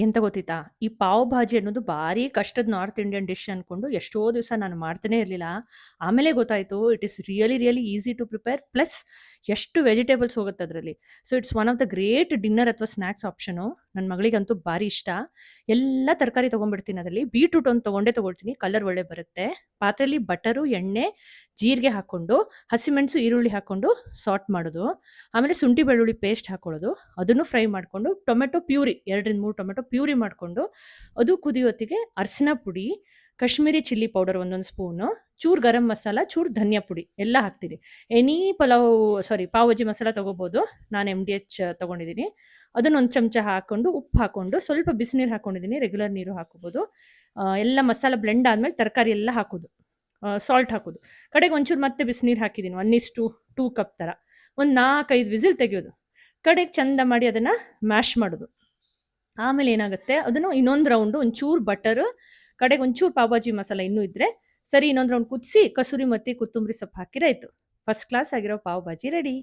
ಎಂತ ಗೊತ್ತಿತ್ತಾ? ಈ ಪಾವ್ ಭಾಜಿ ಅನ್ನೋದು ಭಾರಿ ಕಷ್ಟದ ನಾರ್ತ್ ಇಂಡಿಯನ್ ಡಿಶ್ ಅನ್ಕೊಂಡು ಎಷ್ಟೋ ದಿವಸ ನಾನು ಮಾಡ್ತಾನೆ ಇರಲಿಲ್ಲ. ಆಮೇಲೆ ಗೊತ್ತಾಯ್ತು it is really, really easy to prepare plus ಎಷ್ಟು ವೆಜಿಟೇಬಲ್ಸ್ ಹೋಗುತ್ತೆ ಅದರಲ್ಲಿ. So it's one of the great dinner ಅಥವಾ ಸ್ನ್ಯಾಕ್ಸ್ ಆಪ್ಷನು. ನನ್ನ ಮಗಳಿಗಂತೂ ಭಾರಿ ಇಷ್ಟ. ಎಲ್ಲ ತರಕಾರಿ ತೊಗೊಂಡ್ಬಿಡ್ತೀನಿ ಅದರಲ್ಲಿ. ಬೀಟ್ರೂಟ್ ಒಂದು ತೊಗೊಳ್ತೀನಿ, ಕಲರ್ ಒಳ್ಳೆ ಬರುತ್ತೆ. ಪಾತ್ರೆಯಲ್ಲಿ ಬಟರು, ಎಣ್ಣೆ, ಜೀರಿಗೆ ಹಾಕ್ಕೊಂಡು, ಹಸಿಮೆಣಸು, ಈರುಳ್ಳಿ ಹಾಕ್ಕೊಂಡು ಸಾಟ್ ಮಾಡೋದು. ಆಮೇಲೆ ಶುಂಠಿ ಬೆಳ್ಳುಳ್ಳಿ ಪೇಸ್ಟ್ ಹಾಕೊಳ್ಳೋದು. ಅದನ್ನು ಫ್ರೈ ಮಾಡಿಕೊಂಡು ಟೊಮೆಟೊ ಪ್ಯೂರಿ 2-3 ಟೊಮೆಟೊ ಪ್ಯೂರಿ ಮಾಡಿಕೊಂಡು ಅದು ಕುದಿಯೋತ್ತಿಗೆ ಅರಿಶಿನ ಪುಡಿ, ಕಾಶ್ಮೀರಿ ಚಿಲ್ಲಿ ಪೌಡರ್ ಒಂದೊಂದು ಸ್ಪೂನು, ಚೂರು ಗರಂ ಮಸಾಲ, ಚೂರು ಧನಿಯಾ ಪುಡಿ ಎಲ್ಲ ಹಾಕ್ತೀನಿ. ಎನಿ ಪಾವ್ ಭಾಜಿ ಮಸಾಲ ತೊಗೋಬೋದು. ನಾನು MDH ತೊಗೊಂಡಿದ್ದೀನಿ. ಅದನ್ನ ಒಂದು ಚಮಚ ಹಾಕ್ಕೊಂಡು, ಉಪ್ಪು ಹಾಕ್ಕೊಂಡು, ಸ್ವಲ್ಪ ಬಿಸಿನೀರು ಹಾಕ್ಕೊಂಡಿದ್ದೀನಿ, ರೆಗ್ಯುಲರ್ ನೀರು ಹಾಕೋಬೋದು. ಎಲ್ಲ ಮಸಾಲ ಬ್ಲೆಂಡ್ ಆದಮೇಲೆ ತರಕಾರಿ ಎಲ್ಲ ಹಾಕೋದು, ಸಾಲ್ಟ್ ಹಾಕೋದು. ಕಡೆಗೆ ಒಂಚೂರು ಮತ್ತೆ ಬಿಸಿನೀರು ಹಾಕಿದ್ದೀನಿ, 1:2 ಕಪ್ ಥರ. ಒಂದು 4-5 ವಿಸಿಲ್ ತೆಗೆಯೋದು. ಕಡೆಗೆ ಚಂದ ಮಾಡಿ ಅದನ್ನು ಮ್ಯಾಶ್ ಮಾಡೋದು. ಆಮೇಲೆ ಏನಾಗುತ್ತೆ, ಅದನ್ನು ಇನ್ನೊಂದು ರೌಂಡು ಒಂಚೂರು ಬಟರ್, ಕಡೆಗೆ ಒಂಚೂರು ಪಾವ್ ಭಾಜಿ ಮಸಾಲ ಇನ್ನೂ ಇದ್ರೆ ಸರಿ, ಇನ್ನೊಂದು ರೌಂಡ್ ಕುದಿಸಿ ಕಸೂರಿ ಮತ್ತು ಕೊತ್ತಂಬರಿ ಸೊಪ್ಪು ಹಾಕಿರಾಯ್ತು. ಫಸ್ಟ್ ಕ್ಲಾಸ್ ಆಗಿರೋ ಪಾವ್ ಭಾಜಿ ರೆಡಿ.